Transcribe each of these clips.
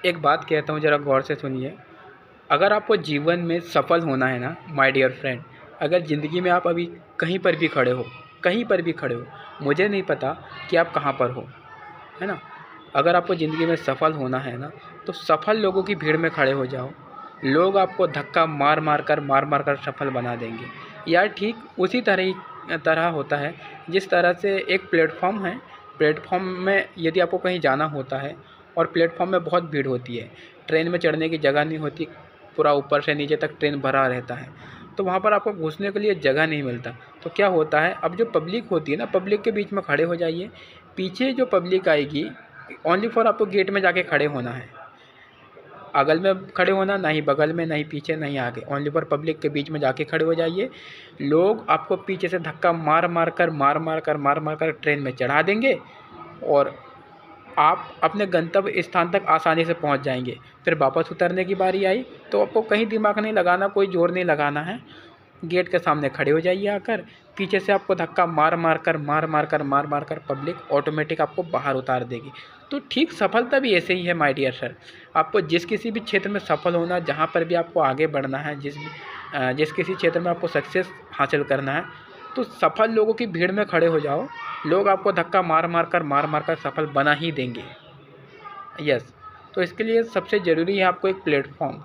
एक बात कहता हूँ, ज़रा गौर से सुनिए। अगर आपको जीवन में सफल होना है ना माय डियर फ्रेंड, अगर ज़िंदगी में आप अभी कहीं पर भी खड़े हो, कहीं पर भी खड़े हो, मुझे नहीं पता कि आप कहाँ पर हो, है ना। अगर आपको ज़िंदगी में सफल होना है ना, तो सफल लोगों की भीड़ में खड़े हो जाओ। लोग आपको धक्का मार मार कर सफल बना देंगे। यार ठीक उसी तरह होता है जिस तरह से एक प्लेटफॉर्म है। प्लेटफॉर्म में यदि आपको कहीं जाना होता है और प्लेटफॉर्म में बहुत भीड़ होती है, ट्रेन में चढ़ने की जगह नहीं होती, पूरा ऊपर से नीचे तक ट्रेन भरा रहता है, तो वहाँ पर आपको घुसने के लिए जगह नहीं मिलता। तो क्या होता है, अब जो पब्लिक होती है ना, पब्लिक के बीच में खड़े हो जाइए। पीछे जो पब्लिक आएगी, ओनली फॉर आपको गेट में जाके खड़े होना है। अगल में खड़े होना, ना ही बगल में, ना ही पीछे, ना ही आगे, ओनली फॉर पब्लिक के बीच में जाके खड़े हो जाइए। लोग आपको पीछे से धक्का मार मार कर ट्रेन में चढ़ा देंगे और आप अपने गंतव्य स्थान तक आसानी से पहुंच जाएंगे। फिर वापस उतरने की बारी आई तो आपको कहीं दिमाग नहीं लगाना, कोई जोर नहीं लगाना है। गेट के सामने खड़े हो जाइए आकर, पीछे से आपको धक्का मार मार कर पब्लिक ऑटोमेटिक आपको बाहर उतार देगी। तो ठीक सफलता भी ऐसे ही है माय डियर सर। आपको जिस किसी भी क्षेत्र में सफल होना, जहाँ पर भी आपको आगे बढ़ना है, जिस किसी क्षेत्र में आपको सक्सेस हासिल करना है, तो सफल लोगों की भीड़ में खड़े हो जाओ। लोग आपको धक्का मार मार कर सफल बना ही देंगे। यस, तो इसके लिए सबसे ज़रूरी है आपको एक प्लेटफॉर्म।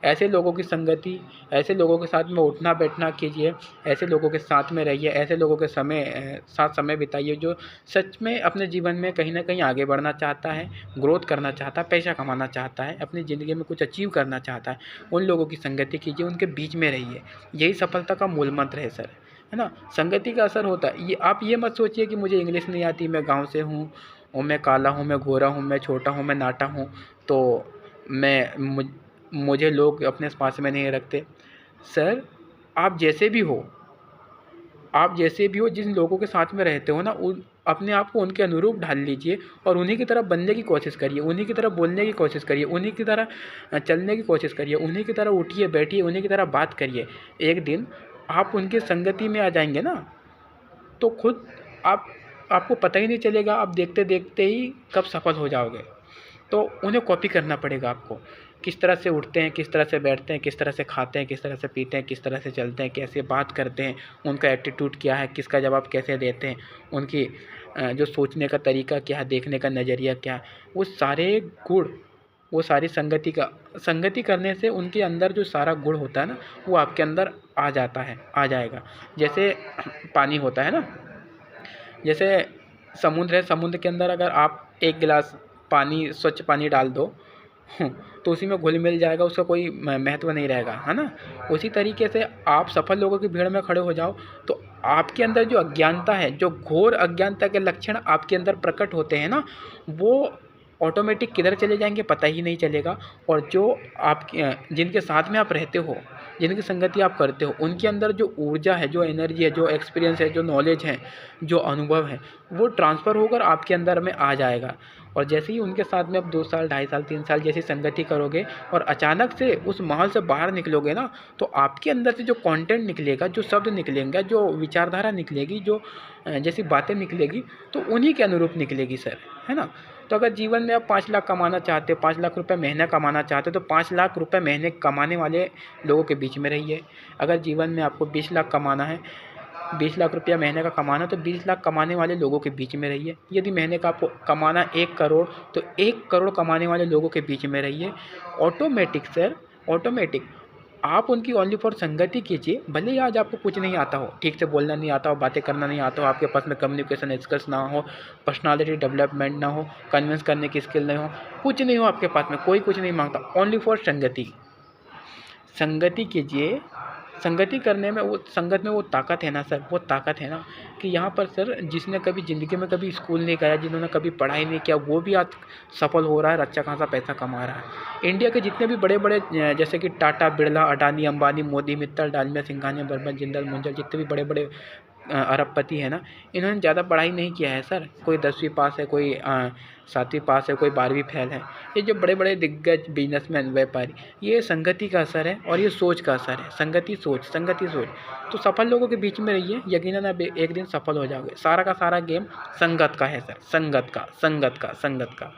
ऐसे लोगों की संगति, ऐसे लोगों के साथ में उठना बैठना कीजिए, ऐसे लोगों के साथ में रहिए, ऐसे लोगों के साथ समय बिताइए जो सच में अपने जीवन में कहीं ना कहीं आगे बढ़ना चाहता है, ग्रोथ करना चाहता है, पैसा कमाना चाहता है, अपनी ज़िंदगी में कुछ अचीव करना चाहता है। उन लोगों की संगति कीजिए, उनके बीच में रहिए। यही सफलता का मूल मंत्र है सर, है ना। संगति का असर होता है। ये आप ये मत सोचिए कि मुझे इंग्लिश नहीं आती, मैं गाँव से हूँ और मैं काला हूँ, मैं गोरा हूँ, मैं छोटा हूँ, मैं नाटा हूँ, तो मुझे लोग अपने पास में नहीं रखते। सर आप जैसे भी हो, जिन लोगों के साथ में रहते हो ना, उन अपने आप को उनके अनुरूप ढाल लीजिए और उन्हीं की तरह बनने की कोशिश करिए, उन्हीं की तरह बोलने की कोशिश करिए, उन्हीं की तरह चलने की कोशिश करिए, उन्हीं की तरह उठिए बैठिए, उन्हीं की तरह बात करिए। एक दिन आप उनकी संगति में आ जाएंगे ना, तो खुद आप आपको पता ही नहीं चलेगा, आप देखते देखते ही कब सफल हो जाओगे। तो उन्हें कॉपी करना पड़ेगा आपको। किस तरह से उठते हैं, किस तरह से बैठते हैं, किस तरह से खाते हैं, किस तरह से पीते हैं, किस तरह से चलते हैं, कैसे बात करते हैं, उनका एटीट्यूड क्या है, किसका जवाब कैसे देते हैं, उनकी जो सोचने का तरीका क्या है, देखने का नज़रिया क्या है, वो सारे गुण, वो सारी संगति करने से उनके अंदर जो सारा गुण होता है ना, वो आपके अंदर आ जाएगा। जैसे पानी होता है ना, जैसे समुद्र है, समुद्र के अंदर अगर आप एक गिलास पानी, स्वच्छ पानी डाल दो तो उसी में घुल मिल जाएगा, उसका कोई महत्व नहीं रहेगा, है ना। उसी तरीके से आप सफल लोगों की भीड़ में खड़े हो जाओ तो आपके अंदर जो अज्ञानता है, जो घोर अज्ञानता के लक्षण आपके अंदर प्रकट होते हैं ना, वो ऑटोमेटिक किधर चले जाएंगे पता ही नहीं चलेगा। और जो आपके जिनके साथ में आप रहते हो, जिनकी संगति आप करते हो, उनके अंदर जो ऊर्जा है, जो एनर्जी है, जो एक्सपीरियंस है, जो नॉलेज है, जो अनुभव है, वो ट्रांसफ़र होकर आपके अंदर में आ जाएगा। और जैसे ही उनके साथ में आप 2 साल, 2.5 साल, 3 साल जैसी संगति करोगे और अचानक से उस माहौल से बाहर निकलोगे ना, तो आपके अंदर से जो कंटेंट निकलेगा, जो शब्द निकलेंगे, जो विचारधारा निकलेगी, जो जैसी बातें निकलेगी, तो उन्हीं के अनुरूप निकलेगी सर, है ना। तो अगर जीवन में आप 5 लाख कमाना चाहते हो, 5 लाख रुपए महीना कमाना चाहते हो, तो 5 लाख रुपए महीने कमाने वाले लोगों के बीच में रहिए। अगर जीवन में आपको 20 लाख कमाना है, 20 लाख रुपया महीने का कमाना, तो 20 लाख कमाने वाले लोगों के बीच में रहिए। यदि महीने का आपको कमाना 1 करोड़, तो 1 करोड़ कमाने वाले लोगों के बीच में रहिए। ऑटोमेटिक सर, ऑटोमेटिक आप उनकी ओनली फॉर संगति कीजिए। भले ही आज आपको कुछ नहीं आता हो, ठीक से बोलना नहीं आता हो, बातें करना नहीं आता हो, आपके पास में कम्युनिकेशन स्किल्स ना हो, पर्सनालिटी डेवलपमेंट ना हो, कन्विंस करने की स्किल नहीं हो, कुछ नहीं हो आपके पास में, कोई कुछ नहीं मांगता, ओनली फॉर संगति कीजिए। संगति करने में, वो संगत में वो ताकत है ना सर, वो ताकत है ना कि यहाँ पर सर, जिसने कभी ज़िंदगी में कभी स्कूल नहीं गया, जिन्होंने कभी पढ़ाई नहीं किया, वो भी आज सफल हो रहा है, अच्छा खासा पैसा कमा रहा है। इंडिया के जितने भी बड़े बड़े जैसे कि टाटा, बिरला, अडानी, अंबानी, मोदी, मित्तल, डालमिया, सिंघानिया, बर्मन, जिंदल, मुंजल, जितने भी बड़े बड़े अरबपति है ना, इन्होंने ज़्यादा पढ़ाई नहीं किया है सर। कोई 10वीं पास है, कोई 7वीं पास है, कोई 12वीं फेल है। ये जो बड़े बड़े दिग्गज बिजनेसमैन, व्यापारी, ये संगति का असर है और ये सोच का असर है। संगति सोच। तो सफल लोगों के बीच में रहिए, यकीनन आप एक दिन सफल हो जाओगे। सारा का सारा गेम संगत का है सर, संगत का।